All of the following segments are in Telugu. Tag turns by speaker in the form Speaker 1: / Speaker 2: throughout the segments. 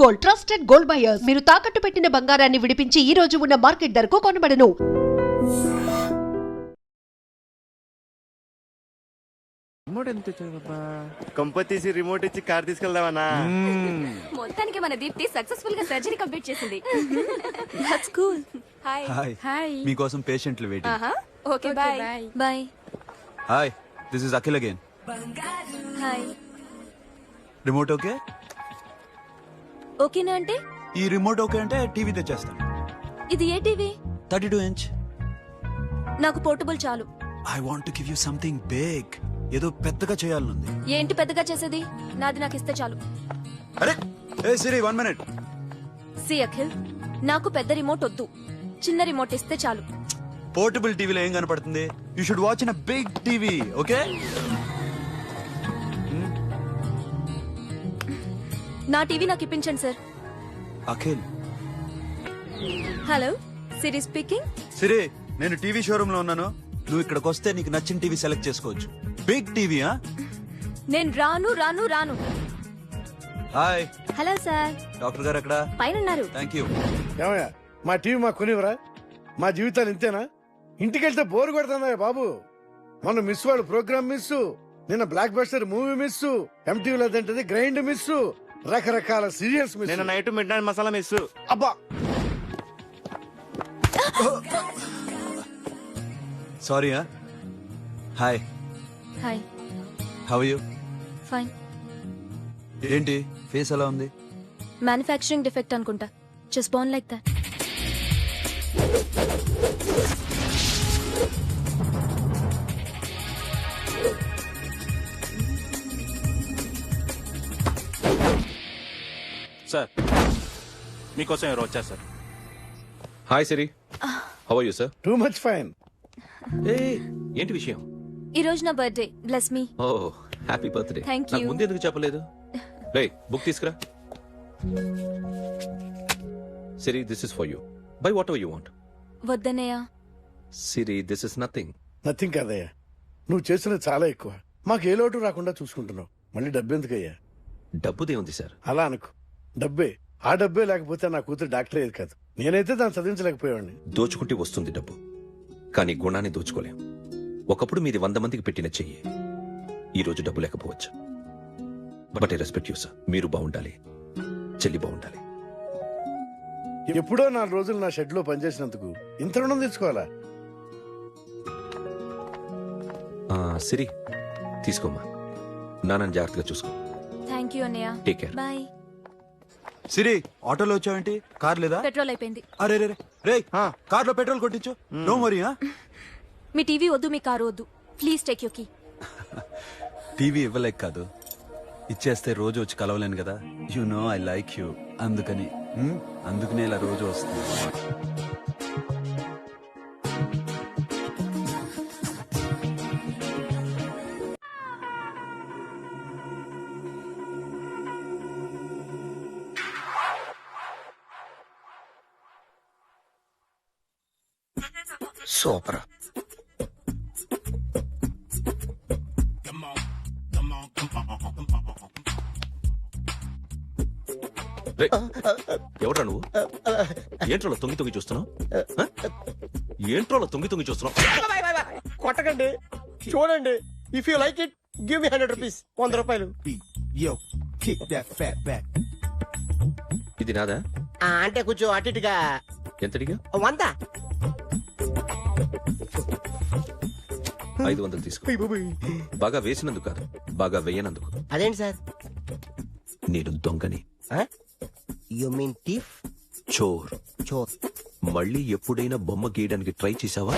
Speaker 1: Gold, trusted gold buyers. మీరు తాకట్టు పెట్టిన బంగారాన్ని విడిపించి ఈ రోజు ఉన్న మార్కెట్ ధరకు కొనబడను.
Speaker 2: రిమోట్ ఎంత తెచ్చావబ్బా? కంప తీసి రిమోట్ ఇచ్చి కార్ తీసుకెళ్దామన్నా.
Speaker 3: మొత్తానికి మన దీప్తి సక్సెస్ఫుల్ గా సర్జరీ కంప్లీట్ చేసింది. That's cool. హాయ్
Speaker 4: హాయ్ మీకోసం పేషెంట్లు waiting.
Speaker 3: Okay bye bye.
Speaker 4: Hi this is Akhil again.
Speaker 3: Hi.
Speaker 4: Remote okay?
Speaker 3: ఓకేనా అంటే?
Speaker 4: ఈ రిమోట్ ఓకే అంటే టీవీ తెచ్చేస్తాను.
Speaker 3: ఇది ఏ టీవీ?
Speaker 4: 32 inch.
Speaker 3: నాకు పోర్టబుల్ చాలు.
Speaker 4: I want to give you something big. ఏదో పెద్దగా చేయాలనుంది.
Speaker 3: ఏంటి పెద్దగా చేసేది? నాది నాకు ఇస్తే చాలు.
Speaker 4: అరే ఏ సిరి 1 minute.
Speaker 3: సి అఖిల్, నాకు పెద్ద రిమోట్ వద్దు, చిన్న రిమోట్ ఇస్తే చాలు.
Speaker 4: పోర్టబుల్ టీవీలో ఏం కనపడుతుంది? You should watch in a big TV, okay?
Speaker 3: నా టీవీ నాకు ఇప్పించండి sir.
Speaker 4: Akhil.
Speaker 3: Hello, Siri speaking.
Speaker 4: Siri, నేను టీవీ షోరూమ్ లో ఉన్నాను. నువ్వు ఇక్కడికి వస్తే నీకు నచ్చిన టీవీ సెలెక్ట్ చేసుకోవచ్చు. Big TV.
Speaker 3: నేను రాను రాను రాను.
Speaker 4: హాయ్.
Speaker 3: Hello sir.
Speaker 4: డాక్టర్ గారు ఎక్కడ?
Speaker 3: పైన ఉన్నారు.
Speaker 4: Thank you.
Speaker 5: ఏమయ్యా, మా టీవీ మాకు కొనివరా? మా జీవితాలు ఇంతేనా? ఇంటికెళ్తే బోర్ కొడుతుందా బాబు? మొన్న మిస్ వాళ్ళు ప్రోగ్రామ్ మిస్, నిన్న బ్లాక్ బస్టర్ మూవీ మిస్, ఎంటీవీలో తింటది గ్రైండ్ మిస్, రకరకాల సీరియల్స్ మిస్.
Speaker 2: నేను నైట్ మిడ్ నైట్ మసాలా మిస్.
Speaker 5: అబ్బా,
Speaker 4: sorry. Hi.
Speaker 3: Hi.
Speaker 4: How are you?
Speaker 3: Fine.
Speaker 4: ఏంటి ఫేస్ ఎలా ఉంది?
Speaker 3: మ్యానుఫ్యాక్చరింగ్ డిఫెక్ట్ అనుకుంటా. Just born like that.
Speaker 6: Sir, మీకోసం ఎవరు వచ్చారు sir?
Speaker 7: Hi Siri, how are you sir?
Speaker 5: Too much fine.
Speaker 7: ఏ ఏంటి విషయం?
Speaker 3: ఈ రోజు నా birthday. Bless me.
Speaker 7: Oh happy birthday.
Speaker 3: Thank you.
Speaker 7: నాకు ముందు ఎందుకు చెప్పలేదు? రే బుక్ తీసుకురా. Siri, this is for you. Buy whatever you want.
Speaker 3: వద్దనయ్య.
Speaker 7: Siri, this is nothing.
Speaker 5: Nothing కాదయ్యా, నువ్వు చేసినది చాలా ఎక్కువ. మాకు ఏ లోటు రాకుండా చూసుకుంటున్నావు. మళ్ళీ డబ్బెందుకయ్యా?
Speaker 7: డబ్బుదే ఉంది సార్.
Speaker 5: అలా అనుకో, డబ్బే. ఆ డబ్బే లేకపోతే నా కూతురు డాక్టర్ అయ్యేది కాదు. నేనైతే దాన్ని చదివించలేకపోయాడిని.
Speaker 7: దోచుకుంటే వస్తుంది డబ్బు, కానీ గుణాన్ని దోచుకోలేం. ఒకప్పుడు మీది 100 మందికి పెట్టిన చెయ్యి ఈ రోజు డబ్బు లేకపోవచ్చు. But I respect you sir. మీరు బాగుండాలి, చెల్లి బాగుండాలి.
Speaker 5: ఎప్పుడో 4 రోజులు నా షెడ్ లో పనిచేసినందుకు ఇంత రుణం తెచ్చుకోవాలా?
Speaker 7: సిరి, తీసుకోమ్మా. నాన్నని జాగ్రత్తగా చూసుకో.
Speaker 3: థ్యాంక్ యూ అన్నయ్య.
Speaker 7: Take care.
Speaker 3: బాయ్.
Speaker 4: సిరి, ఆటోలో వచ్చావేంటి? కార్ లేదా?
Speaker 3: పెట్రోల్ అయిపోయింది.
Speaker 4: అరే రే రే, కార్ లో పెట్రోల్ కొట్టించు. No worry.
Speaker 3: మీ టీవీ వద్దు, మీ కారు వద్దు. Please take you key.
Speaker 4: TV ఇవ్వలేక కాదు, ఇచ్చేస్తే రోజు వచ్చి కలవలేను కదా. You know I like you. అందుకనే ఇలా రోజు వస్తుంది.
Speaker 2: సూపర్.
Speaker 7: ఎవడ్రా నువ్వు? ఏంట్రోలో తొంగి తొంగి చూస్తున్నావు? ఏంట్రోలో తొంగి తొంగి చూస్తున్నావు?
Speaker 8: కొట్టకండి, చూడండి. If you like it give me 100 rupees. 100 రూపాయలు.
Speaker 7: ఇది నాదా?
Speaker 8: అంటే కొంచెం అటు ఇటుగా.
Speaker 7: ఎంతడిగా?
Speaker 8: 100.
Speaker 7: 500 తీసుకో. బాగా వేసినందుకు కాదు, బాగా వేయనందుకు.
Speaker 8: అదేంటి సార్?
Speaker 7: నేను దొంగని.
Speaker 8: You mean thief?
Speaker 7: చోర్.
Speaker 8: చోర్.
Speaker 7: మళ్ళీ ఎప్పుడైనా బొమ్మ గీయడానికి ట్రై చేసావా?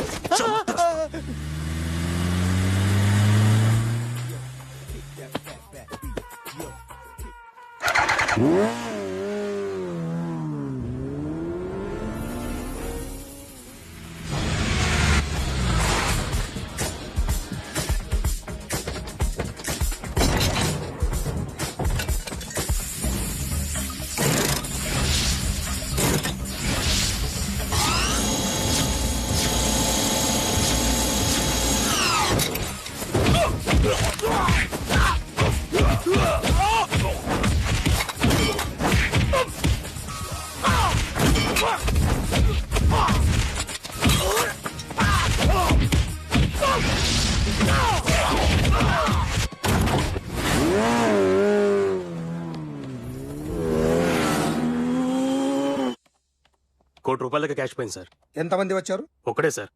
Speaker 9: ₹1 కోటి క్యాష్ పోయింది సార్.
Speaker 8: ఎంతమంది వచ్చారు?
Speaker 9: ఒక్కడే సార్.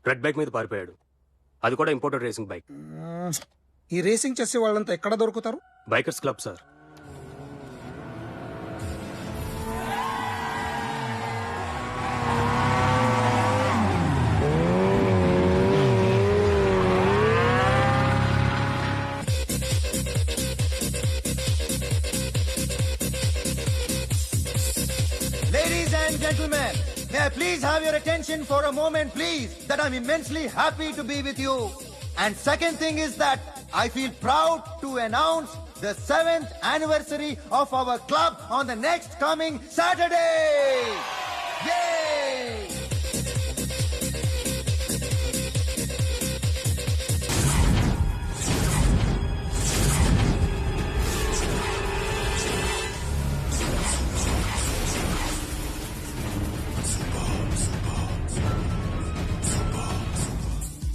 Speaker 9: రెడ్ బైక్ మీద పారిపోయాడు. అది కూడా ఇంపోర్టెడ్ రేసింగ్ బైక్.
Speaker 8: ఈ రేసింగ్ చేసే వాళ్ళంతా ఎక్కడ దొరుకుతారు?
Speaker 9: Bikers club sir.
Speaker 10: Ladies and gentlemen, may I please have your attention for a moment, please, that I'm immensely happy to be with you. And second thing is that I feel proud to announce the 7th anniversary of our club on the next coming Saturday. Yay!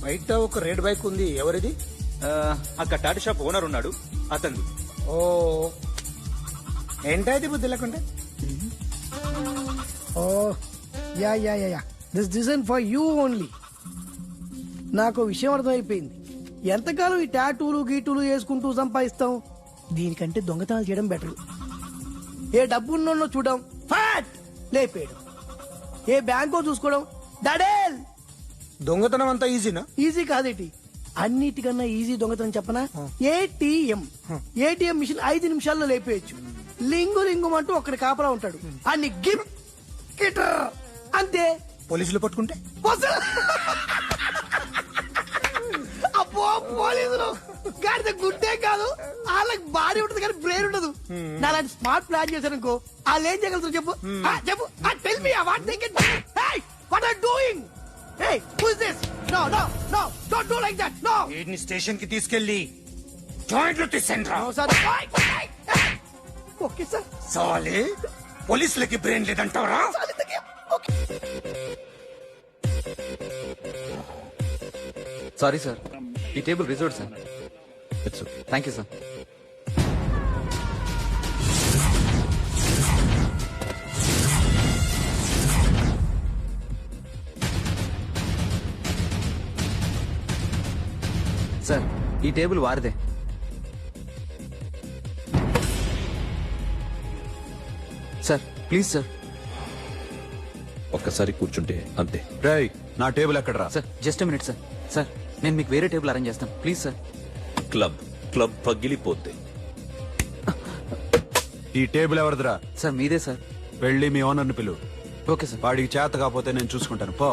Speaker 8: బయట ఒక రెడ్ బైక్ ఉంది, ఎవరిది?
Speaker 6: అక్కడ టాటా షాప్ ఓనర్ ఉన్నాడు, అతను.
Speaker 8: ఓ ఏంటది బుద్ధి లేకుండా?
Speaker 11: Oh yeah yeah yeah yeah this design for you only. నాకు విషయం అర్థమైపోయింది. ఎంతకాలం ఈ టాటూలు గీటూలు వేసుకుంటూ సంపాదిస్తాం? దీనికంటే దొంగతనాలు చేయడం బెటర్. ఏ డబ్బున్నో చూడడం ఫాట్ లేపేయడం, ఏ బ్యాంకో చూసుకోవడం దడేల్.
Speaker 8: దొంగతనం అంతా ఈజీనా?
Speaker 11: ఈజీ కాదేటి, అన్నిటికన్నా ఈజీ దొంగతనం చెప్పనా? ఏటీఎం. ఏటీఎం మిషన్ 5 నిమిషాల్లో లేపేయచ్చు. లింగు లింగుమంటూ ఒక్కడి కాపలా ఉంటాడు, అన్ని గిమ్ గిటర్ అంతే.
Speaker 8: పోలీసులు పట్టుకుంటే?
Speaker 11: అబ్బో పోలీసులు గాడిద గుడ్డే కాదు, వాళ్ళకి బాడీ ఉంటుంది కానీ బ్రెయిన్ ఉండదు. నా అలాంటి స్మార్ట్ ప్లాన్ చేశాను అనుకో, వాళ్ళు ఏం చేయగలుగుతారు చెప్పు? చెప్పు, tell me what they can. Hey what are doing? Hey, who is this? No, no, no, don't do like that, no.
Speaker 8: వీడిని స్టేషన్ కి తీసుకెళ్ళి జాయింట్లు తీసేంద్రా.
Speaker 11: No, sir. Okay, sir.
Speaker 8: సాలే పోలీసులకి బ్రెయిన్ లేదంటారా?
Speaker 10: సారీ సార్, ఈ table reserve sir.
Speaker 7: It's okay.
Speaker 10: Thank you sir. Sir ఈ టేబుల్ వారిదే. Sir please sir.
Speaker 7: ఒక్కసారి కూర్చుంటే అంతే.
Speaker 4: రేయ్ నా టేబుల్ ఎక్కడరా?
Speaker 10: Sir just minute sir. Sir నేను మీకు వేరే టేబుల్ అరేంజ్ చేస్తాను ప్లీజ్ సార్.
Speaker 7: క్లబ్ పగిలిపోద్ది.
Speaker 4: ఈ టేబుల్ ఎవరిదిరా?
Speaker 10: సార్ మీదే సార్.
Speaker 4: వెళ్ళి మీ ఓనర్ని పిలువు.
Speaker 10: Okay sir.
Speaker 4: వాడికి చేత కాకపోతే నేను చూసుకుంటాను, పో.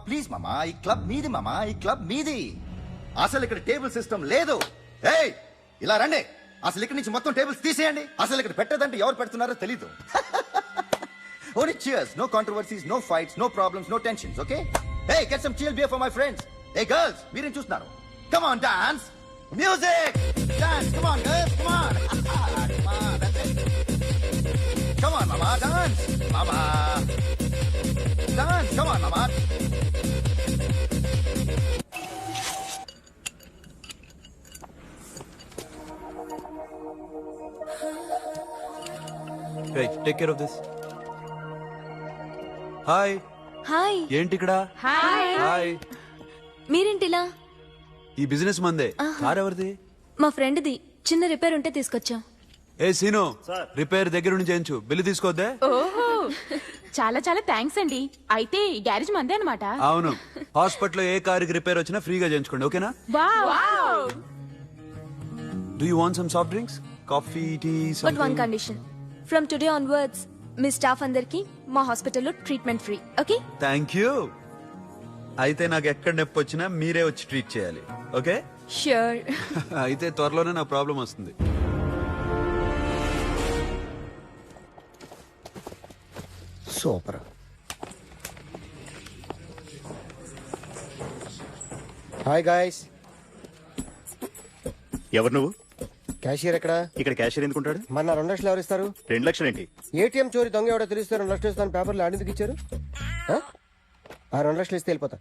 Speaker 10: ప్లీజ్ మామా, ఈ క్లబ్ మీది మామా, ఈ క్లబ్ మీది. అసలు ఇక్కడ టేబుల్ సిస్టమ్ లేదు. ఏయ్ ఇలా రండి, అసలు ఇక్కడ నుంచి మొత్తం టేబుల్స్ తీసేయండి. అసలు ఇక్కడ పెట్టదంటే ఎవరు పెడుతున్నారో తెలీదు. Only cheers, no controversies, no fights, no problems, no tensions, okay? Hey, get some chill beer for my friends. Hey girls, మీరేం చూస్తున్నారు? Come on, dance. Music. Dance, come on girls, come on. Come on, that's it. Come on, mama, dance. Mama. Dance, come on, mama.
Speaker 4: Take care of this. Hi.
Speaker 3: Hi.
Speaker 4: ఏంటి ఇక్కడ?
Speaker 3: హాయ్.
Speaker 4: హాయ్.
Speaker 3: మీరేంటిలా?
Speaker 4: ఈ బిజినెస్ మందే. కార్ ఎవరిది?
Speaker 3: మా ఫ్రెండ్ది. చిన్న రిపేర్ ఉంటే తీసుకొచ్చా.
Speaker 4: ఏ సీను, రిపేర్ దగ్గర నుంచి చేయించు, బిల్లు తీసుకోద్దే.
Speaker 12: ఓహో చాలా చాలా థ్యాంక్స్ అండి. అయితే ఈ గ్యారేజ్ మందే అన్నమాట.
Speaker 4: అవును, హాస్పిటల్లో ఏ కారుకి రిపేర్ వచ్చినా ఫ్రీగా చేయించుకోండి, ఓకేనా?
Speaker 12: Wow.
Speaker 4: Do you want some soft drinks, coffee, tea,
Speaker 3: but one
Speaker 4: something?
Speaker 3: Condition, from today onwards మీ స్టాఫ్ అందరికి మా హాస్పిటల్లో treatment free, okay?
Speaker 4: Thank you. అయితే నాకు ఎక్కడ నొప్పి వచ్చినా మీరే వచ్చి ట్రీట్ చేయాలి, ఓకే?
Speaker 3: ష్యూర్.
Speaker 4: అయితే త్వరలోనే నా ప్రాబ్లం వస్తుంది.
Speaker 8: సూపర్. Hi guys.
Speaker 2: ఎవరు నువ్వు?
Speaker 8: క్యాషియర్ ఎక్కడ?
Speaker 2: ఇక్కడ క్యాషియర్ ఎందుకుంటాడు?
Speaker 8: మన 2 లక్షలు ఎవరు ఇస్తారు?
Speaker 2: 2 లక్షలు ఏంటి?
Speaker 8: ఏటీఎం చోరీ దొంగ ఎవడో తెలిస్తే 2 లక్షలు ఇస్తాను పేపర్లు ఆడిందుకు ఇచ్చారు. ఆ 2 లక్షలు ఇస్తే వెళ్ళిపోతా.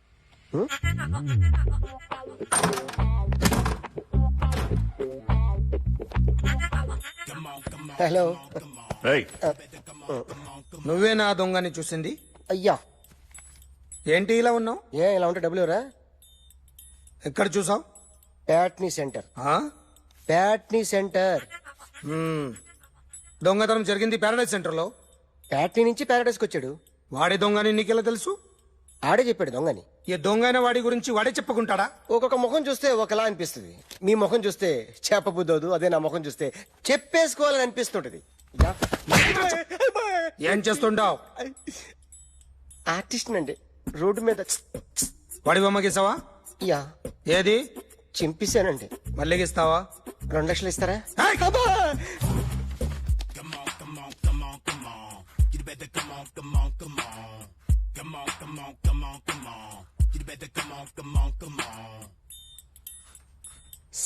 Speaker 8: హలో.
Speaker 13: నువ్వే నా దొంగని చూసింది?
Speaker 8: అయ్యా
Speaker 13: ఏంటి ఇలా ఉన్నావు?
Speaker 8: ఇలా ఉంటే డబ్బులు ఎవరా?
Speaker 13: ఎక్కడ చూసావు?
Speaker 8: ప్యాట్నీ సెంటర్. ప్యాట్నీ సెంటర్.
Speaker 13: దొంగతనం జరిగింది ప్యారడైజ్ సెంటర్ లో.
Speaker 8: ప్యాట్నీ నుంచి ప్యారడైజ్కి వచ్చాడు.
Speaker 13: వాడే దొంగని నీకెలా తెలుసు?
Speaker 8: ఆడే చెప్పాడు దొంగని.
Speaker 13: ఈ దొంగైన వాడి గురించి వాడే చెప్పుకుంటాడా?
Speaker 8: ఒక్కొక్క ముఖం చూస్తే ఒకలా అనిపిస్తుంది. మీ ముఖం చూస్తే చెప్పబుద్దోదు, అదే నా ముఖం చూస్తే చెప్పేసుకోవాలని అనిపిస్తుంటది.
Speaker 13: ఏం చేస్తుంటావు?
Speaker 8: ఆర్టిస్ట్ అండి. రోడ్డు మీద
Speaker 13: వాడి బొమ్మ గీసావా?
Speaker 8: యా.
Speaker 13: ఏది?
Speaker 8: చింపేశానండి.
Speaker 13: మళ్ళీ గీస్తావా?
Speaker 8: 2 లక్షలు ఇస్తారా?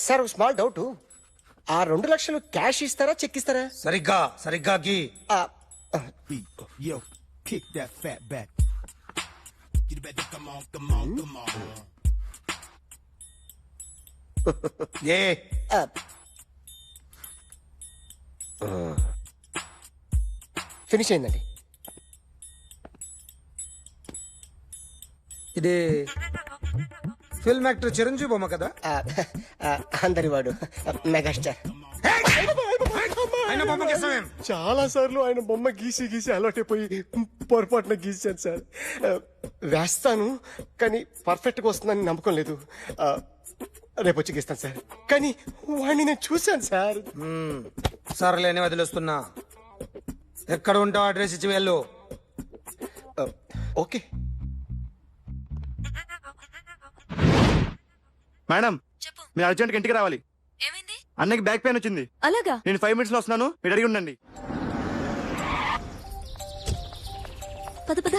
Speaker 8: సార్ స్మాల్ డౌట్, ఆ 2 లక్షలు క్యాష్ ఇస్తారా చెక్ ఇస్తారా?
Speaker 13: సరిగ్గా గీ.
Speaker 8: ఫినిష్ అయిందండి.
Speaker 13: ఇది ఫిల్మ్ యాక్టర్ చిరంజీవి బొమ్మ కదా?
Speaker 8: అందరి వాడు మెగాస్టార్.
Speaker 5: చాలా సార్లు ఆయన బొమ్మ గీసి గీసి అలవాటైపోయి పొరపాటున గీసాను సార్.
Speaker 8: వేస్తాను కానీ పర్ఫెక్ట్ గా వస్తుందని నమ్మకం లేదు. రేపు వచ్చి గీస్తాను సార్. కానీ వాడిని నేను చూశాను సార్.
Speaker 13: సర్లేని వదిలేస్తున్నా. ఎక్కడ ఉంటావు అడ్రస్ ఇచ్చి వెళ్ళు.
Speaker 8: ఓకే
Speaker 2: మేడం, మీరు అర్జెంట్ ఇంటికి రావాలి. అన్నకి బ్యాక్ పెయిన్ వచ్చింది.
Speaker 3: అలాగా?
Speaker 2: నేను 5 minutes లో వస్తున్నాను, మీరు అడిగి ఉండండి.
Speaker 3: పద పద.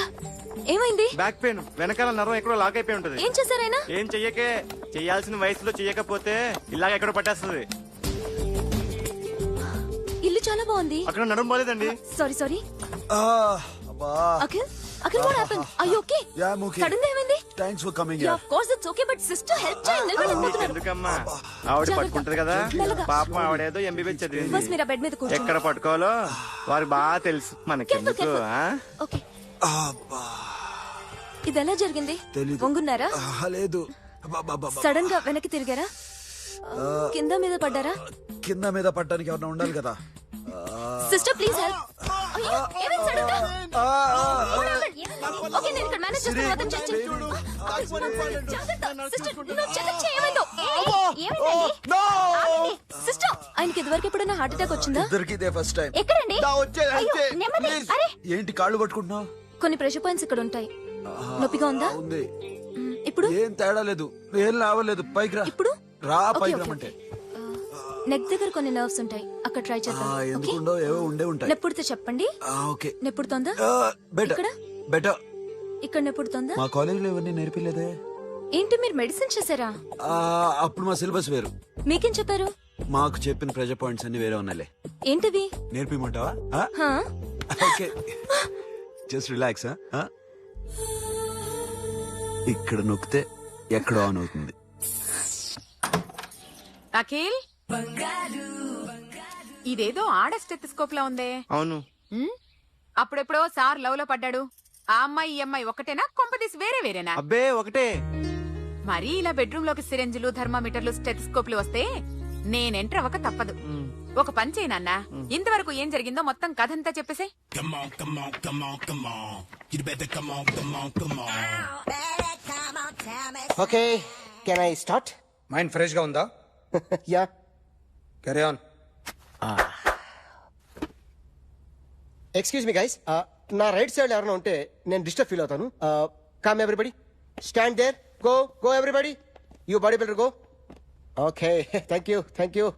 Speaker 3: ఏమైంది?
Speaker 2: బ్యాక్ పెయిన్, వెనకాల నరం ఎక్కడో లాక్ అయిపోయి ఉంటది.
Speaker 3: ఏం చేశారైనా?
Speaker 2: ఏం చెయ్యకే. చెయ్యాల్సిన వయసులో చెయ్యకపోతే ఇలాగ ఎక్కడో పట్టేస్తుంది.
Speaker 3: ఇల్లు చాలా బాగుంది.
Speaker 2: అక్కడ నడుము పోలేదండి.
Speaker 3: Sorry. Akhil what happened? Are you okay?
Speaker 4: Yeah, I'm okay.
Speaker 3: Suddenly ఏమైంది?
Speaker 4: Thanks for coming
Speaker 3: Yeah,
Speaker 4: here.
Speaker 3: of course it's okay, but sister help చేయండి. నిలబడలేకపోతున్నారు.
Speaker 2: ఎందుకమ్మా, ఆవిడ పట్టుకుంటది కదా. పాపం ఆవిడేదో ఎంబీబీ చదివింది.
Speaker 3: బస్ మీరు ఆ బెడ్ మీద కూర్చోండి.
Speaker 2: ఎక్కడ పట్టుకోవాలో వారికి బాగా తెలుసు. మనకెందుకు?
Speaker 3: ఓకే. ఇది ఎలా జరిగింది? వంగున్నారా?
Speaker 4: లేదు.
Speaker 3: సడన్ గా వెనక్కి తిరిగారా? కింద మీద పడ్డారా?
Speaker 4: కింద మీద పడ్డానికి ఎవరైనా ఉండాలి కదా.
Speaker 3: Sister please help. ఏమైంది సడన్ గా? ఓకే నేను ఇక్కడ మేనేజ్ చేస్తాను. అర్థం చేయండి. సిస్టర్ నువ్వు చెక్ చేయి. ఏమైందో? ఏమైంది? సిస్టర్ ఆయనకి ఇదివరకు ఎప్పుడైనా హార్ట్ అటాక్ వచ్చిందా?
Speaker 4: ఇద్దరికి ఇదే ఫస్ట్ టైం.
Speaker 3: ఎక్కడండి? అయ్యో, నెమ్మది. అరే
Speaker 4: ఏంటి కాళ్ళు పట్టుకుంటున్నావు?
Speaker 3: కొన్ని ప్రెషర్ పాయింట్స్ ఇక్కడ ఉంటాయి. నొప్పిగా ఉందా?
Speaker 4: ఉంది.
Speaker 3: ఇప్పుడు
Speaker 4: ఏం తేడా లేదు. ఏం లావలేదు. పైకి రా.
Speaker 3: ఇప్పుడు
Speaker 4: రా. పైకి రమ్మంటే.
Speaker 3: నెక్ దగ్గర కొన్ని నర్వ్స్ ఉంటాయి, అక్కడ ట్రై చేద్దాం.
Speaker 4: ఎందుకుండో ఏవో ఉండే ఉంటాయి.
Speaker 3: నెప్పుడుతో చెప్పండి.
Speaker 4: ఓకే.
Speaker 3: నెప్పుడుతోందా?
Speaker 4: బెటర్.
Speaker 3: ఇక్కడ నెప్పుడుతోందా?
Speaker 4: మా కాలేజీలో ఇవన్నీ నేర్పిలేదే.
Speaker 3: ఏంటి మీరు మెడిసిన్ చేశారా?
Speaker 4: అప్పుడు మా సిలబస్ వేరు.
Speaker 3: మీకేం చెప్పారు?
Speaker 4: మాకు చెప్పిన ప్రెజర్ పాయింట్స్ అన్ని వేరే ఉన్నాయిలే.
Speaker 3: ఏంటివి?
Speaker 4: నేర్పిమంటావా? Okay, just relax. ఇక్కడ నొక్కితే ఎక్కడ ఆన్ అవుతుంది.
Speaker 12: అఖిల్, ఇదేదో ఆడ స్టెథోస్కోప్ లా ఉందే.
Speaker 2: అవును.
Speaker 12: అప్పుడెప్పుడో సార్ లవ్ లో పడ్డాడు. ఆ అమ్మాయి ఈ అమ్మాయి ఒకటేనా? కొంపదీసి వేరేనా?
Speaker 2: అబ్బే ఒకటే.
Speaker 12: మరి ఇలా బెడ్రూమ్ లోకి సిరెంజులు, థర్మామీటర్లు, స్టెథోస్కోప్లు వస్తే నేను ఎంటర్ అవ్వక తప్పదు. ఒక పని చేయి నాన్న, ఇంతవరకు ఏం జరిగిందో మొత్తం కథంతా చెప్పేసే.
Speaker 8: Okay, can I start?
Speaker 13: Mind fresh గా ఉందా?
Speaker 8: Yeah.
Speaker 13: Carry on.
Speaker 8: Excuse me guys, నా రైట్ సైడ్ ఎవరైనా ఉంటే నేను డిస్టర్బ్ ఫీల్ అవుతాను. Come everybody, stand there. Go everybody, you body builder go. Okay, thank you.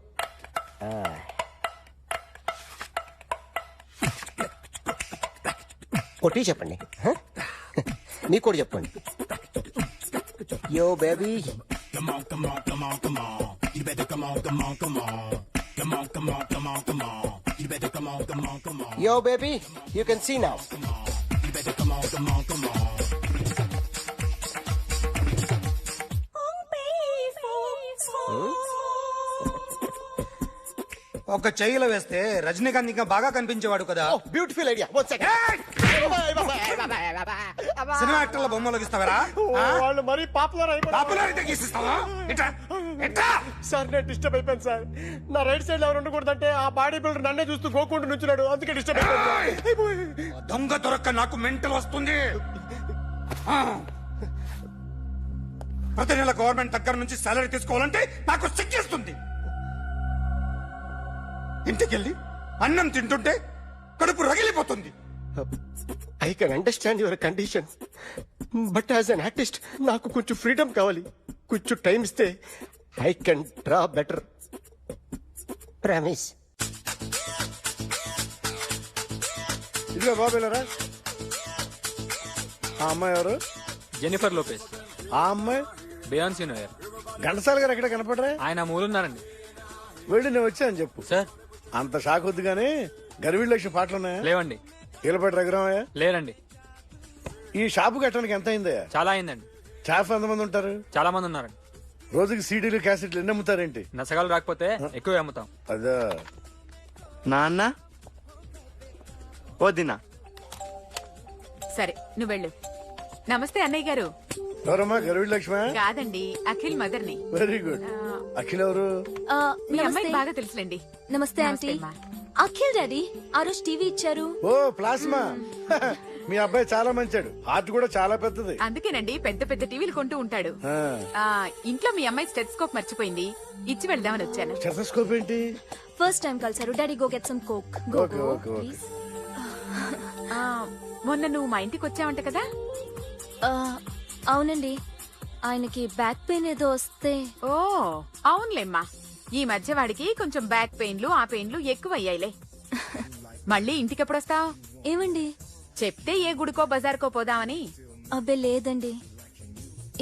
Speaker 8: కొట్టి చెప్పండి. నీకు కూడా చెప్పండి. Yo baby Yo, baby, you can see now.
Speaker 13: ఒక చెయ్యిలో వేస్తే రజనీకాంత్ ఇంకా బాగా కనిపించేవాడు కదా.
Speaker 8: Beautiful idea. One second.
Speaker 13: Cinema యాక్టర్ల బొమ్మలు గీస్తావరా?
Speaker 8: వాళ్ళు మరీ పాపులర్
Speaker 13: పాపులర్ అయితే గీసిస్తావా? ఇట్రా, ఇట్రా.
Speaker 8: సార్ నేను డిస్టర్బ్ అయిపోయాను సార్. నా రైట్ సైడ్ లో ఎవరు ఉండకూడదంటే ఆ బాడీ బిల్డర్ నన్నే చూస్తూ గోకుంటూ నుంచున్నాడు, అందుకే డిస్టర్బ్ అయిపోయాను.
Speaker 13: దొంగ దొరక్క నాకు మెంటల్ వస్తుంది. ఆ. ప్రతి నెల గవర్నమెంట్ దగ్గర నుంచి సాలరీ తీసుకోవాలంటే నాకు సిగ్గేస్తుంది. ఇంటికెళ్ళి అన్నం తింటుంటే కడుపు రగిలిపోతుంది.
Speaker 8: I can understand your condition, but as an artist నాకు కొంచెం ఫ్రీడమ్ కావాలి. కొంచెం టైం ఇస్తే I can draw better. Promise.
Speaker 5: ఇదిగో బాబేలరా. ఆ అమ్మాయి ఎవరు?
Speaker 6: Jennifer Lopez.
Speaker 5: ఆ అమ్మాయి
Speaker 6: బియాన్సీ నోయర్.
Speaker 5: ఘంటసాల గారు ఎక్కడ కనపడరా?
Speaker 6: ఆయన మూలున్నారండి.
Speaker 5: వెళ్ళి నేను వచ్చాను చెప్పు.
Speaker 6: సార్
Speaker 5: అంత షాక్ వద్దు గానీ గర్వీళ్ళ లక్ష పాటలు ఉన్నాయా?
Speaker 6: లేవండి.
Speaker 5: ఈలపాటి రఘురామయ్య
Speaker 6: లేరండి.
Speaker 5: ఈ షాపు కట్టడానికి ఎంత అయిందయ్యా?
Speaker 6: చాలా అయిందండి.
Speaker 5: స్టాఫ్ ఎంతమంది ఉంటారు?
Speaker 6: చాలా మంది ఉన్నారండి.
Speaker 5: రోజుకి సీడీలు క్యాసెట్లు ఎన్ని అమ్ముతారేంటి?
Speaker 6: నసగాలు రాకపోతే ఎక్కువ అమ్ముతాం.
Speaker 5: అదా
Speaker 2: నాన్న వదినా.
Speaker 12: సరే నువ్వు వెళ్ళు. నమస్తే అన్నయ్య గారు.
Speaker 5: ఎవరమ్మా? గర్వీళ్ళ లక్ష్మ?
Speaker 12: కాదండి, అఖిల్ మదర్ని.
Speaker 5: Very good. అఖిల్ ఎవరు?
Speaker 12: మీ అమ్మాయికి బాగా తెలుసులేండి.
Speaker 3: నమస్తే ఆంటీ. అఖిల్ డాడీ ఆ రోజు టీవీ ఇచ్చారు.
Speaker 5: ఓ ప్లాస్మా. మీ అబ్బాయి చాలా మంచాడు, హార్ట్ కూడా చాలా పెద్దది.
Speaker 12: అందుకేనండి పెద్ద పెద్ద టీవీలు కొంటూ ఉంటాడు.
Speaker 5: ఆ.
Speaker 12: ఇంట్లో మీ అమ్మాయి స్టెథోస్కోప్ మర్చిపోయింది, ఇచ్చి వెళ్దామని వచ్చాను.
Speaker 5: స్టెథోస్కోప్ ఏంటి?
Speaker 3: ఫస్ట్ టైం కలిసారు. Daddy go get some coke. Go
Speaker 5: okay,
Speaker 3: go
Speaker 5: okay, okay.
Speaker 3: Please.
Speaker 12: మొన్న నువ్వు మా ఇంటికి వచ్చావంట కదా?
Speaker 3: అవునండి, ఆయనకి బ్యాక్ పెయిన్ ఏదో వస్తే.
Speaker 12: ఓ అవునులేమ్మా, ఈ మధ్య వాడికి కొంచెం బ్యాక్ పెయిన్లు ఆ పెయిన్లు ఎక్కువ అయ్యాయిలే. మళ్ళీ ఇంటికి ఎప్పుడు వస్తావు?
Speaker 3: ఏమండి
Speaker 12: చెప్తే ఏ గుడికో బజార్కో పోదామని.
Speaker 3: అబ్బే లేదండి,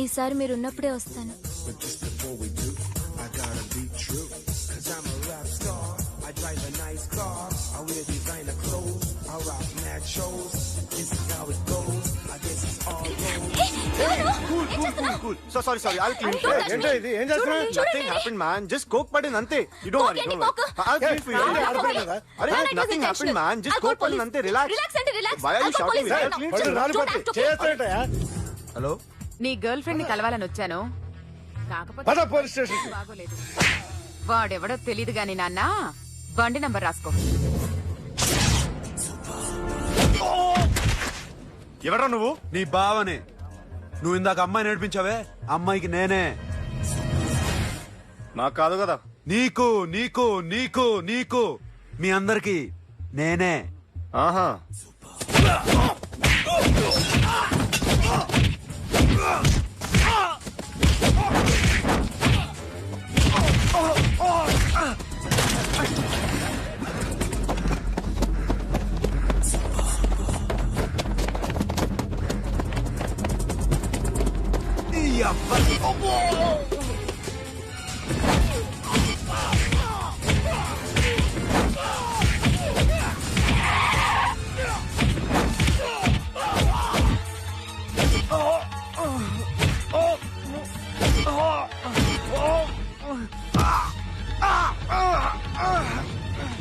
Speaker 3: ఈసారి మీరున్నప్పుడే వస్తాను.
Speaker 2: Sorry I'll clean it.
Speaker 5: ఏంటో ఇది? ఏం చేస్తున్నా?
Speaker 2: Nothing happened, man. Just coke పడింది అంతే. You don't worry, don't worry. I'll clean for you. అరే nothing happened, man. Just coke పడింది అంతే. Relax. Why are you shouting? I'll clean for you.
Speaker 5: Hello,
Speaker 12: నీ గర్ల్ ఫ్రెండ్ ని కలవాలని వచ్చాను, కాకపోతే
Speaker 5: పద పోలీస్ స్టేషన్.
Speaker 12: బాగోలేదు. వాడెవడో తెలీదు గాని నాన్న, బండి నంబర్ రాసుకో.
Speaker 2: ఎవరా నువ్వు?
Speaker 4: నీ బావనే. నువ్వు ఇందాక అమ్మాయి నడిపించావే, అమ్మాయికి నేనే.
Speaker 2: నాకు కాదు కదా.
Speaker 4: నీకు నీకు నీకు నీకు మీ అందరికి నేనే.
Speaker 2: ఆహా.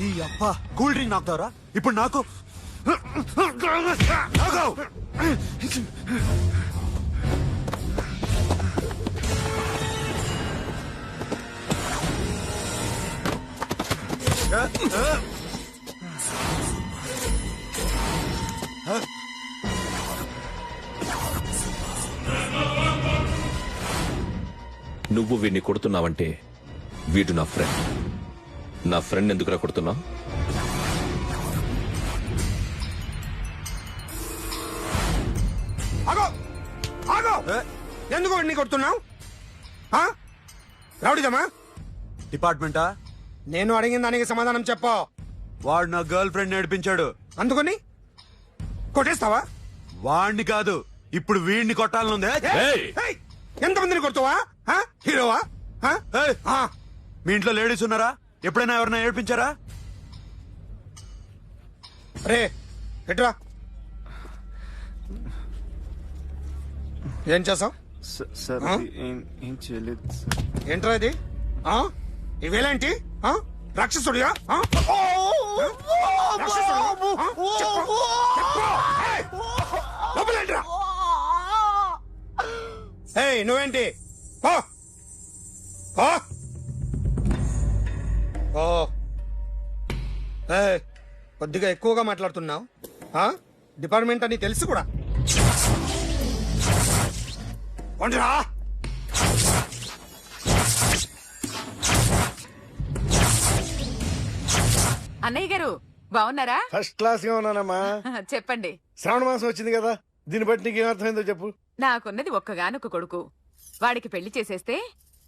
Speaker 4: నీ అబ్బా కూల్ డ్రింక్ నాకుతావరా ఇప్పుడు నాకు?
Speaker 7: నువ్వు వీడిని కొడుతున్నావంటే వీడు నా ఫ్రెండ్. నా ఫ్రెండ్ ఎందుకురా కొడుతున్నావు?
Speaker 13: ఎందుకు వాడిని కొడుతున్నావు? రౌడీదమ్మా?
Speaker 4: డిపార్ట్మెంటా?
Speaker 13: నేను అడిగిన దానికి సమాధానం చెప్పు.
Speaker 4: వాడు నా గర్ల్ ఫ్రెండ్ నడిపించాడు.
Speaker 13: అందుకని కొట్టేస్తావా?
Speaker 4: వాడిని కాదు, ఇప్పుడు వీడిని కొట్టాలనుందే.
Speaker 13: ఏయ్! ఎంతమందిని కొడతావా హీరోవా
Speaker 4: ఏయ్, మీ ఇంట్లో లేడీస్ ఉన్నారా? ఎప్పుడైనా ఎవరైనా ఏడిపించారా?
Speaker 13: రే ఎట్రా ఏం చేసావు
Speaker 2: సార్
Speaker 13: ఆ?
Speaker 2: ఏం చేయలేదు
Speaker 13: ఏంట్రా ఇది ఇవేలాంటి రాక్షసుడియా నువ్వేంటి పో. పో. ఓ ఏయ్, కొద్దిగా ఎక్కువగా మాట్లాడుతున్నావు డిపార్ట్మెంట్ అని తెలుసు కూడా కొంచెరా
Speaker 12: అన్నయ్య గారు బాగున్నారా?
Speaker 5: ఫస్ట్ క్లాస్ గా ఉన్నానమ్మా.
Speaker 12: చెప్పండి.
Speaker 5: శ్రావణ మాసం వచ్చింది కదా, దీన్ని బట్టి నీకు ఏమర్థమైందో చెప్పు.
Speaker 12: నాకున్నది ఒక్కగానొక్క కొడుకు. వాడికి పెళ్లి చేసేస్తే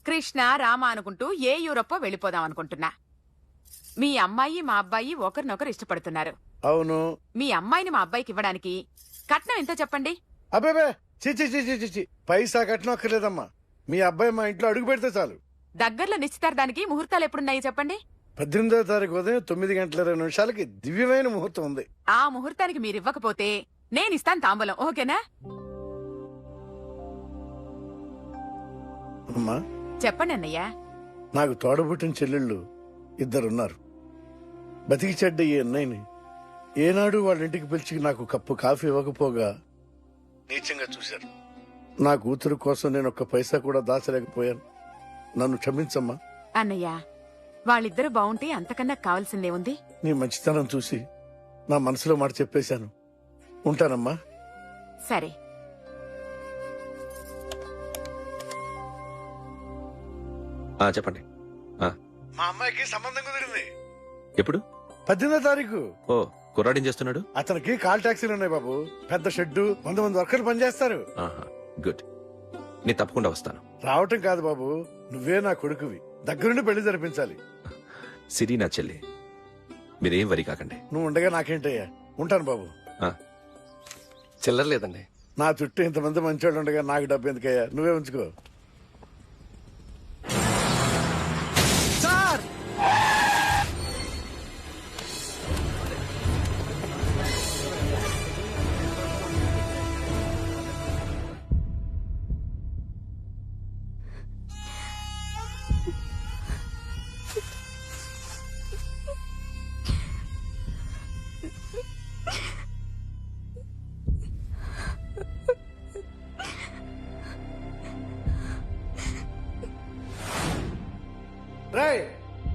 Speaker 12: కృష్ణ రామ అనుకుంటూ ఏ యూరప్ వెళ్ళిపోదాం అనుకుంటున్నా. మీ అమ్మాయి మా అబ్బాయి ఒకరినొకరు ఇష్టపడుతున్నారు.
Speaker 5: అవును.
Speaker 12: మీ అమ్మాయిని మా అబ్బాయికి ఇవ్వడానికి కట్నం ఎంతో చెప్పండి.
Speaker 5: అబ్బే చిచి పైసా కట్నం అక్కర్లేదమ్మా. మీ అబ్బాయి మా ఇంట్లో అడుగు పెడితే చాలు.
Speaker 12: దగ్గరలో నిశ్చితార్థానికి ముహూర్తాలు ఎప్పుడున్నాయి చెప్పండి.
Speaker 5: 18వ తారీఖు ఉదయం 9:20 దివ్యమైన ముహూర్తం ఉంది.
Speaker 12: ఆ ముహూర్తానికి మీరు ఇవ్వకపోతే నేను ఇస్తాను తాంబూలం. ఓకేనా?
Speaker 5: అమ్మా
Speaker 12: చెప్పండి అన్నయ్య.
Speaker 5: నాకు తోడబుట్టిన చెల్లెళ్ళు 2 ఉన్నారు. బతికి చెడ్డ ఈ అన్నయ్యని ఏనాడు వాళ్ళ ఇంటికి పిలిచి నాకు కప్పు కాఫీ ఇవ్వకపోగా నీచంగా చూశారు. నా కూతురు కోసం నేను ఒక్క పైసా కూడా దాచలేకపోయాను. నన్ను క్షమించమ్మా.
Speaker 12: అన్నయ్య, వాళ్ళిద్దరూ బావుంటే అంతకన్నా కావాల్సిందే ఉంది.
Speaker 5: నీ మంచితనం చూసి నా మనసులో మాట చెప్పేశాను. ఉంటానమ్మా.
Speaker 12: సరే.
Speaker 7: చెప్పండి.
Speaker 5: మా అమ్మాయికి సంబంధం కుదిరింది.
Speaker 7: ఎప్పుడు?
Speaker 5: 18వ తారీఖు.
Speaker 7: ఓ, కుర్రాడేం చేస్తున్నాడు?
Speaker 5: అతనికి కాల్ టాక్సీలు ఉన్నాయి బాబు. పెద్ద షెడ్డు, 100 మంది వర్కర్లు పనిచేస్తారు.
Speaker 7: గుడ్. నేను తప్పకుండా వస్తాను.
Speaker 5: రావటం కాదు బాబు, నువ్వే నా కొడుకువి. దగ్గరుండి పెళ్లి జరిపించాలి.
Speaker 7: సిరి నా చెల్లి, మీరేం వరి కాకండి.
Speaker 5: నువ్వు ఉండగా నాకేంటయ్యా. ఉంటాను బాబు.
Speaker 9: చిల్లర లేదండి.
Speaker 5: నా చుట్టూ ఇంతమంది మంచోళ్ళు ఉండగా నాకు డబ్బు ఎందుకయ్యా, నువ్వే ఉంచుకో.
Speaker 13: సార్
Speaker 5: రేయ్,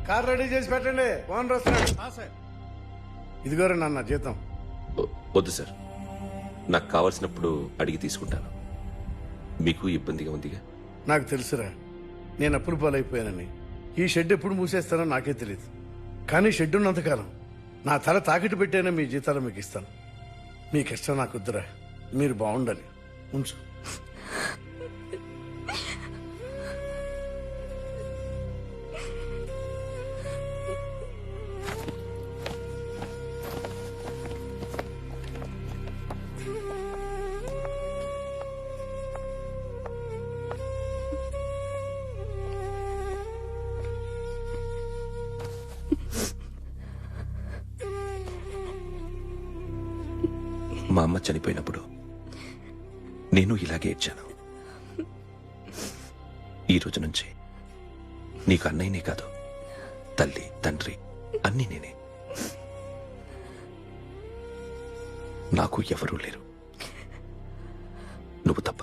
Speaker 5: కార్ రెడీ చేసి పెట్టండి. ఓనర్ వస్తున్నాడు. ఇదిగోరా నాన్న జీతం.
Speaker 7: వద్దు సార్, నాకు కావలసినప్పుడు అడిగి తీసుకుంటాను. మీకు ఇబ్బందిగా ఉందిగా?
Speaker 5: నాకు తెలుసురా, నేను అప్పులు పాలైపోయానని. ఈ షెడ్ ఎప్పుడు మూసేస్తానో నాకే తెలియదు. కానీ షెడ్ ఉన్నంతకాలం నా తల తాకట్టు పెట్టైనా మీ జీతాలు మీకు ఇస్తాను. మీ కష్టం నాకు వద్దురా, మీరు బాగుండాలి. ఉంచు.
Speaker 7: మా అమ్మ చనిపోయినప్పుడు నేను ఇలాగే ఇచ్చాను. ఈ రోజు నుంచి నీకు అన్నయ్యనే కాదు, తల్లి తండ్రి అన్నీ నేనే. నాకు ఎవరూ లేరు, నువ్వు తప్ప.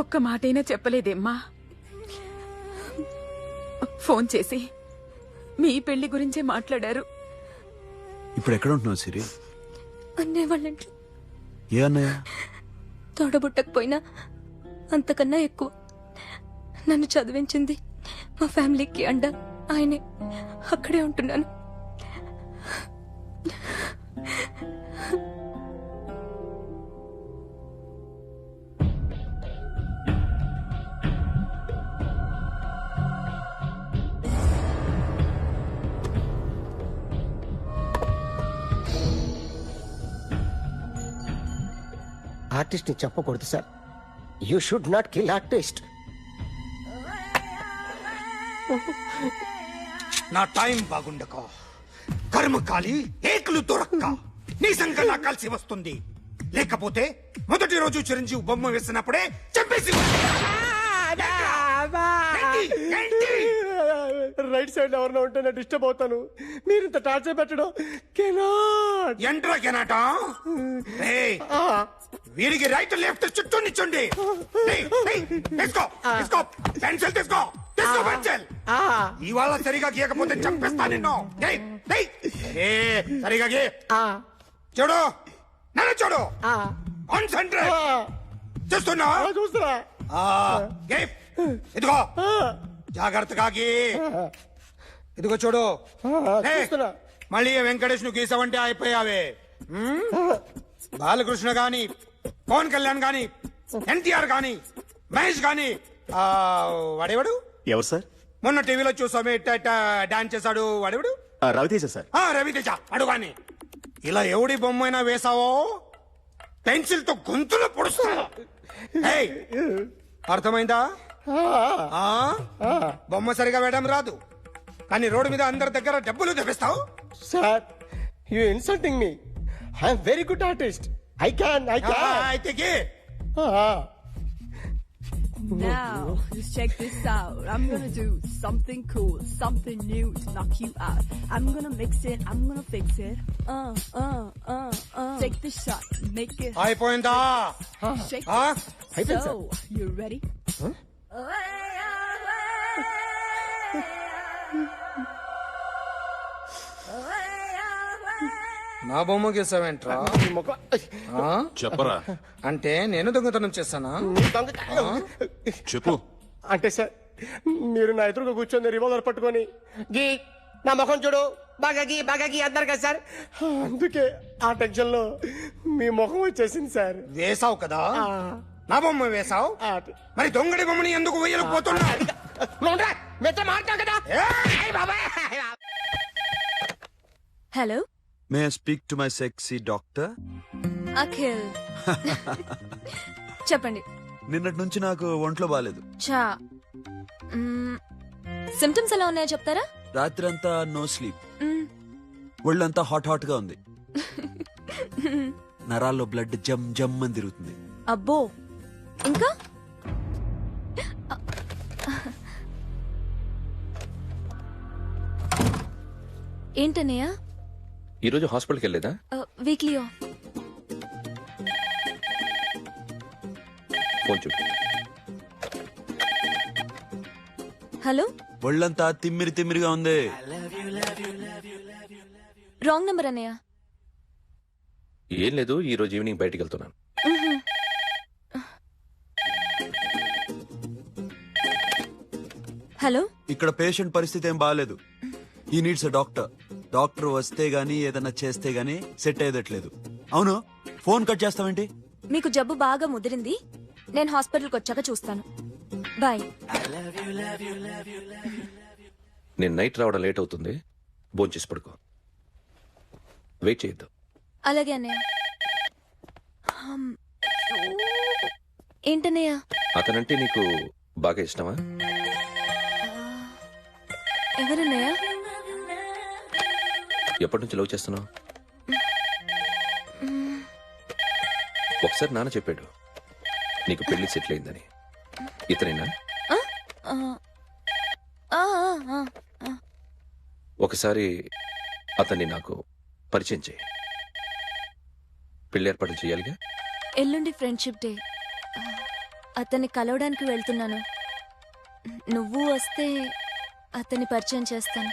Speaker 12: ఒక్క మాటైనా చెప్పలేదేమ్మా? ఫోన్ చేసి మీ పెళ్లి గురించే మాట్లాడారు.
Speaker 4: ఇప్పుడు ఎక్కడ ఉంటున్నావు సిరి?
Speaker 3: అన్నయ్య వాళ్ళ ఇంట్లో.
Speaker 4: ఏ అన్నయ్య?
Speaker 3: తోడబుట్టకపోయినా అంతకన్నా ఎక్కువ నన్ను చదివించింది మా ఫ్యామిలీకి అండ ఆయనే. అక్కడే ఉంటున్నాను.
Speaker 8: ఆర్టిస్ట్ ని చెప్పకూడదు sir. You should not kill artist.
Speaker 13: నా టైం బాగుండక కర్మకాలి ఏకులు దొరక్క నీ సంగలా కలిసి వస్తుంది. లేకపోతే మొదటి రోజు చిరంజీవి బొమ్మ వేసినప్పుడే చంపేసి
Speaker 8: రైట్ సైడ్ ఎవరినో ఉంటే నేను డిస్టర్బ్ అవుతాను. మీరు ఇంత టార్చర్ పెట్టడం కెనాట్.
Speaker 13: ఎంట్రా కెనాట. వీరికి రైట్ లెఫ్ట్ చుట్టూ నిచ్చండి. తీసుకో పెన్సిల్ తీసుకో పెన్సిల్. ఇవాళ సరిగా గీయకపోతే చంపేస్తా నిన్ను. సరిగా గీ. చూడు నన్ను చూడు. కాన్సంట్రేట్. చూస్తున్నా ఇదిగో జాగ్రత్తగా గీ. ఇదిగో చూడు. మళ్ళీ వెంకటేష్ ను గీసావంటే అయిపోయావే. బాలకృష్ణ గాని పవన్ కళ్యాణ్ గాని ఎన్టీఆర్ గాని మహేష్ గాని వాడేవాడు
Speaker 2: ఎవరు సార్?
Speaker 13: మొన్న టీవీలో చూసామే డాన్స్ చేశాడు వాడేవాడు?
Speaker 2: రవితేజ సార్.
Speaker 13: రవితేజ అడుగాని. ఇలా ఎవడి బొమ్మైనా వేసావో పెన్సిల్ తో గొంతులో పొడుస్తా. అర్థమైందా? బొమ్మ సరిగా వేయడం రాదు కానీ రోడ్డు మీద అందరి దగ్గర డబ్బులు తెప్పిస్తావు.
Speaker 8: Sir you insulting me. I'm very good artist. I can.
Speaker 13: అయితే గీ.
Speaker 3: Now, just check this out. I'm gonna do something cool, something new to knock you out. I'm gonna mix it, I'm gonna fix it. Take the shot, make it.
Speaker 13: అయిపోయిందా?
Speaker 3: Shake
Speaker 8: it.
Speaker 3: So, you ready?
Speaker 13: నా బొమ్మ గీసావేంట్రా?
Speaker 2: చెప్పరా.
Speaker 13: అంటే నేను దొంగతనం చేస్తానా?
Speaker 2: చెప్పు.
Speaker 8: అంటే సార్ మీరు నా ఎదురుగా కూర్చొని రివాల్వర్ పట్టుకొని గీ నా ముఖం చూడు బాగా గీ అన్నారు కదా సార్. అందుకే ఆ టెన్షన్ లో మీ ముఖం వచ్చేసింది సార్.
Speaker 13: వేసావు కదా నా బొమ్మ వేసావు. మరి దొంగడి బొమ్మని ఎందుకు వేయలేకపోతున్నా?
Speaker 3: Hello?
Speaker 4: May I speak to my sexy doctor?
Speaker 3: Akhil. చెప్పండి.
Speaker 4: నిన్నటి నుంచి నాకు ఒంట్లో బాలేదు.
Speaker 3: చా సిమ్టమ్స్ ఎలా ఉన్నాయో చెప్తారా?
Speaker 4: రాత్రి అంతా నో స్లీప్. ఒళ్ళంతా హాట్ గా ఉంది. నరాల్లో బ్లడ్ జమ్ జమ్ అని తిరుగుతుంది.
Speaker 3: అబ్బో. ఇంకా ఏంటన్నయ్య?
Speaker 7: ఈరోజు హాస్పిటల్కి వెళ్ళేదా?
Speaker 3: Weekly off.
Speaker 7: ఫోన్ చూడు.
Speaker 3: హలో.
Speaker 4: ఒళ్ళంతా తిమ్మిరిగా ఉంది.
Speaker 3: రాంగ్ నెంబర్ అన్నయ్య.
Speaker 7: ఏం లేదు, ఈ రోజు ఈవినింగ్ బయటికి వెళ్తున్నాను.
Speaker 3: హలో.
Speaker 4: ఇక్కడ పేషెంట్ పరిస్థితి ఏం బాగాలేదు. ఈ నీడ్స్ డాక్టర్. డాక్టర్ వస్తే గానీ ఏదన్నా చేస్తే గానీ సెట్ అయ్యేదట్లేదు. అవును, ఫోన్ కట్ చేస్తావేంటి?
Speaker 3: మీకు జబ్బు బాగా ముదిరింది, నేను హాస్పిటల్కి వచ్చాక చూస్తాను. బాయ్.
Speaker 7: నేను నైట్ రావడం లేట్ అవుతుంది, భోంచేసి పడుకో. వెయిట్ చేయొద్దు.
Speaker 3: అలాగే అన్నయ్య. ఏంటన్నయ్య?
Speaker 7: అతనంటే నీకు బాగా ఇష్టమా?
Speaker 3: ఎవరన్నయ్య?
Speaker 7: ఎప్పటి నుంచి లవ్ చేస్తున్నావు? ఒకసారి నాన్న చెప్పాడు నీకు పెళ్లి సెటిల్ అయిందని. ఇతనేనా? ఒకసారి అతన్ని నాకు పరిచయం చేయి. పెళ్లి ఏర్పాటు చేయాలిగా.
Speaker 3: ఎల్లుండి ఫ్రెండ్షిప్ డే. అతన్ని కలవడానికి వెళ్తున్నాను. నువ్వు వస్తే అతన్ని పరిచయం చేస్తాను.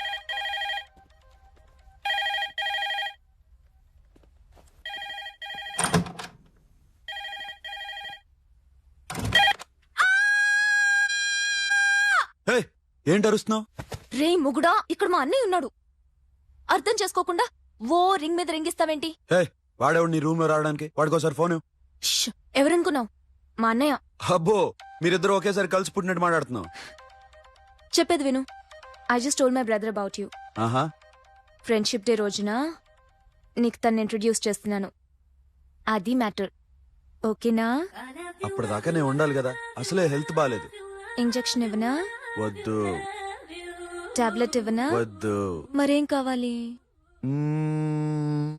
Speaker 4: ఏంటి అరుస్తున్నావు?
Speaker 3: రే ముగుడా, ఇక్కడ మా అన్నయ్య ఉన్నాడు. అర్థం చేసుకోకుండా ఓ రింగ్ మీద రింగిస్తావేంటి?
Speaker 4: వాడేవాడు నీ రూమ్ లో రావడానికి? వాడికోసారి ఫోన్.
Speaker 3: ఎవరనుకున్నావు? మా అన్నయ్య.
Speaker 4: అబ్బో, మీరిద్దరు ఒకేసారి కలిసి పుట్టినట్టు మాట్లాడుతున్నావు.
Speaker 3: చెప్పేది విను. I just told my brother about you.
Speaker 4: ఆహా.
Speaker 3: ఫ్రెండ్షిప్ డే రోజున నీకు తను ఇంట్రడ్యూస్ చేస్తున్నాను. అది మ్యాటర్.
Speaker 14: ఓకేనా?
Speaker 4: అప్పటిదాకా నేను ఉండాలి కదా, అసలే హెల్త్ బాగాలేదు.
Speaker 14: ఇంజెక్షన్ ఇవ్వనా?
Speaker 4: వద్దు.
Speaker 14: టాబ్లెట్ ఇవ్వనా?
Speaker 4: వద్దు.
Speaker 14: మరేం కావాలి?
Speaker 4: మ్మ్.